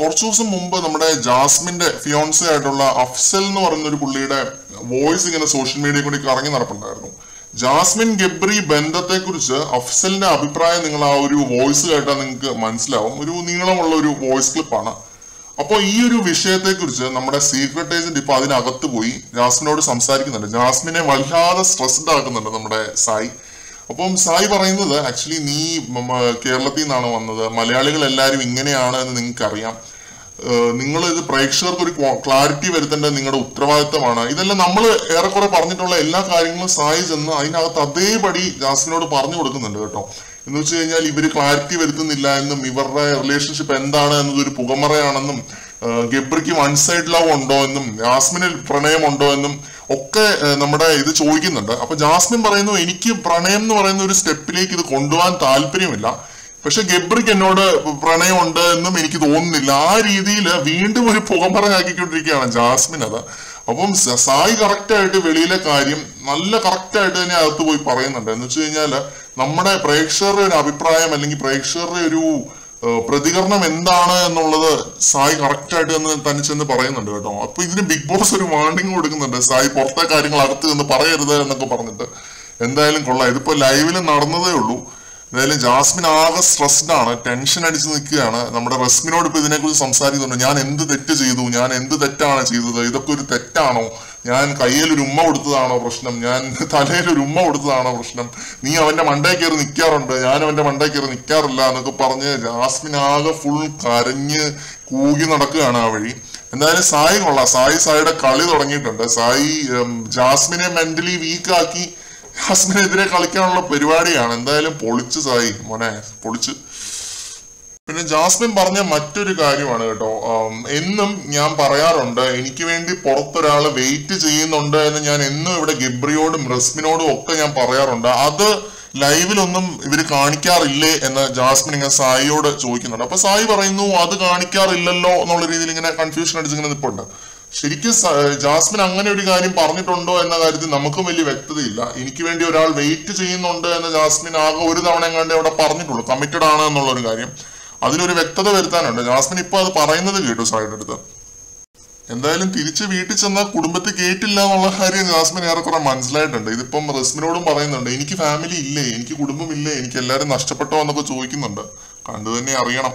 കുറച്ചു ദിവസം മുമ്പ് നമ്മുടെ ജാസ്മിന്റെ ഫിയോൺസെ ആയിട്ടുള്ള അഫ്സൽ എന്ന് പറയുന്ന ഒരു പുള്ളിയുടെ വോയിസ് ഇങ്ങനെ സോഷ്യൽ മീഡിയയിൽ കൂടി കറങ്ങി നടപ്പുണ്ടായിരുന്നു. ജാസ്മിൻ ഗബ്രി ബന്ധത്തെ കുറിച്ച് അഫ്സലിന്റെ അഭിപ്രായം നിങ്ങൾ ആ ഒരു വോയിസ് കേട്ടാൽ നിങ്ങൾക്ക് മനസ്സിലാവും. ഒരു നീളമുള്ള ഒരു വോയിസ് ക്ലിപ്പാണ്. അപ്പോൾ ഈ ഒരു വിഷയത്തെ കുറിച്ച് നമ്മുടെ സീക്രട്ട് ഏജന്റ് ഇപ്പൊ അതിനകത്ത് പോയി ജാസ്മിനോട് സംസാരിക്കുന്നുണ്ട്. ജാസ്മിനെ വല്ലാതെ സ്ട്രെസ്ഡ് ആക്കുന്നുണ്ട് നമ്മുടെ സായി. അപ്പം സായി പറയുന്നത്, ആക്ച്വലി നീ കേരളത്തിൽ നിന്നാണ് വന്നത്, മലയാളികൾ എല്ലാവരും ഇങ്ങനെയാണ് എന്ന് നിങ്ങൾക്ക് അറിയാം, നിങ്ങൾ ഇത് പ്രേക്ഷകർക്ക് ഒരു ക്ലാരിറ്റി വരുത്തേണ്ടത് നിങ്ങളുടെ ഉത്തരവാദിത്തമാണ്. ഇതെല്ലാം നമ്മൾ ഏറെക്കുറെ പറഞ്ഞിട്ടുള്ള എല്ലാ കാര്യങ്ങളും സായി ചെന്ന് അതിനകത്ത് അതേപടി ജാസ്മിനോട് പറഞ്ഞു കൊടുക്കുന്നുണ്ട് കേട്ടോ. എന്ന് വെച്ച് കഴിഞ്ഞാൽ ഇവര് ക്ലാരിറ്റി വരുത്തുന്നില്ല എന്നും ഇവരുടെ റിലേഷൻഷിപ്പ് എന്താണ് എന്നതൊരു പുകമറയാണെന്നും ഗബ്രിക്ക് വൺ സൈഡ് ലവ് ഉണ്ടോ എന്നും ജാസ്മിനിൽ പ്രണയം ഉണ്ടോ എന്നും ഒക്കെ നമ്മുടെ ഇത് ചോദിക്കുന്നുണ്ട്. അപ്പൊ ജാസ്മിൻ പറയുന്നു, എനിക്ക് പ്രണയം എന്ന് പറയുന്ന ഒരു സ്റ്റെപ്പിലേക്ക് ഇത് കൊണ്ടുപോകാൻ താല്പര്യമില്ല, പക്ഷെ ഗബ്രിക്ക് എന്നോട് പ്രണയമുണ്ട് എന്നും എനിക്ക് തോന്നുന്നില്ല. ആ രീതിയിൽ വീണ്ടും ഒരു പുകമറയാക്കിക്കൊണ്ടിരിക്കുകയാണ് ജാസ്മിൻ അത്. അപ്പം സായി കറക്റ്റായിട്ട് വെളിയിലെ കാര്യം നല്ല കറക്റ്റായിട്ട് തന്നെ അകത്ത് പോയി പറയുന്നുണ്ട്. എന്ന് വെച്ച് കഴിഞ്ഞാൽ നമ്മുടെ പ്രേക്ഷകരുടെ ഒരു അഭിപ്രായം അല്ലെങ്കിൽ പ്രേക്ഷകരുടെ ഒരു പ്രതികരണം എന്താണ് എന്നുള്ളത് സായി കറക്റ്റായിട്ട് തന്നെ ചെന്ന് പറയുന്നുണ്ട് കേട്ടോ. അപ്പൊ ഇതിന് ബിഗ് ബോസ് ഒരു വാർണിംഗ് കൊടുക്കുന്നുണ്ട്, സായി പുറത്തെ കാര്യങ്ങൾ അകത്ത് നിന്ന് പറയരുത് എന്നൊക്കെ പറഞ്ഞിട്ട്. എന്തായാലും കൊള്ളാം, ഇതിപ്പോ ലൈവിൽ നടന്നതേ ഉള്ളൂ. എന്തായാലും ജാസ്മിൻ ആകെ സ്ട്രെസ്ഡ് ആണ്, ടെൻഷൻ അടിച്ച് നിൽക്കുകയാണ്. നമ്മുടെ റസ്മിനോട് ഇപ്പൊ ഇതിനെക്കുറിച്ച് സംസാരിക്കുന്നുണ്ട്. ഞാൻ എന്ത് തെറ്റ് ചെയ്തു, ഞാൻ എന്ത് തെറ്റാണ് ചെയ്തത്, ഇതൊക്കെ ഒരു തെറ്റാണോ, ഞാൻ കയ്യിൽ ഒരു ഉമ്മ കൊടുത്തതാണോ പ്രശ്നം, ഞാൻ തലയിൽ ഒരു ഉമ്മ കൊടുത്തതാണോ പ്രശ്നം, നീ അവന്റെ മണ്ടേ കയറി നിൽക്കാറുണ്ട്, ഞാൻ അവന്റെ മണ്ടേ കയറി നിൽക്കാറില്ല എന്നൊക്കെ പറഞ്ഞ് ജാസ്മിൻ ആകെ ഫുൾ കരഞ്ഞ് കൂകി നടക്കുകയാണ് ആ വഴി. എന്തായാലും സായി കൊള്ളാം, സായിയുടെ കളി തുടങ്ങിയിട്ടുണ്ട്. സായി ജാസ്മിനെ മെന്റലി വീക്കാക്കി ജാസ്മിനെതിരെ കളിക്കാനുള്ള പരിപാടിയാണ്. എന്തായാലും പൊളിച്ച് സായി മോനെ, പൊളിച്ച്. പിന്നെ ജാസ്മിൻ പറഞ്ഞ മറ്റൊരു കാര്യമാണ് കേട്ടോ, എന്നും ഞാൻ പറയാറുണ്ട് എനിക്ക് വേണ്ടി പുറത്തൊരാള് വെയിറ്റ് ചെയ്യുന്നുണ്ട് എന്ന് ഞാൻ എന്നും ഇവിടെ ഗബ്രിയോടും റസ്മിനോടും ഒക്കെ ഞാൻ പറയാറുണ്ട്. അത് ലൈവിലൊന്നും ഇവര് കാണിക്കാറില്ലേ എന്ന് ജാസ്മിൻ ഇങ്ങനെ സായിയോട് ചോദിക്കുന്നുണ്ട്. അപ്പൊ സായി പറയുന്നു അത് കാണിക്കാറില്ലല്ലോ എന്നുള്ള രീതിയിൽ ഇങ്ങനെ കൺഫ്യൂഷൻ അടിച്ചിങ്ങനെ നിൽപ്പുണ്ട്. ശരിക്കും ജാസ്മിൻ അങ്ങനെ ഒരു കാര്യം പറഞ്ഞിട്ടുണ്ടോ എന്ന കാര്യത്തിൽ നമുക്കും വലിയ വ്യക്തതയില്ല. എനിക്ക് വേണ്ടി ഒരാൾ വെയിറ്റ് ചെയ്യുന്നുണ്ട് എന്ന് ജാസ്മിൻ ആകെ ഒരു തവണ എങ്ങാണ്ട് അവിടെ പറഞ്ഞിട്ടുള്ളൂ, കമ്മിറ്റഡ് ആണ് എന്നുള്ള ഒരു കാര്യം. അതിലൊരു വ്യക്തത വരുത്താനുണ്ട്. ജാസ്മിൻ ഇപ്പൊ അത് പറയുന്നത് കേട്ടു സായിയുടെ അടുത്ത്. എന്തായാലും തിരിച്ച് വീട്ടിൽ ചെന്നാൽ കുടുംബത്തിൽ കേട്ടില്ല എന്നുള്ള കാര്യം ജാസ്മിൻ ഏറെക്കുറെ മനസ്സിലായിട്ടുണ്ട്. ഇതിപ്പം റസ്മിനോടും പറയുന്നുണ്ട്, എനിക്ക് ഫാമിലി ഇല്ലേ, എനിക്ക് കുടുംബം ഇല്ലേ, എനിക്ക് എല്ലാവരും നഷ്ടപ്പെട്ടോ എന്നൊക്കെ ചോദിക്കുന്നുണ്ട്. കണ്ടു തന്നെ അറിയണം.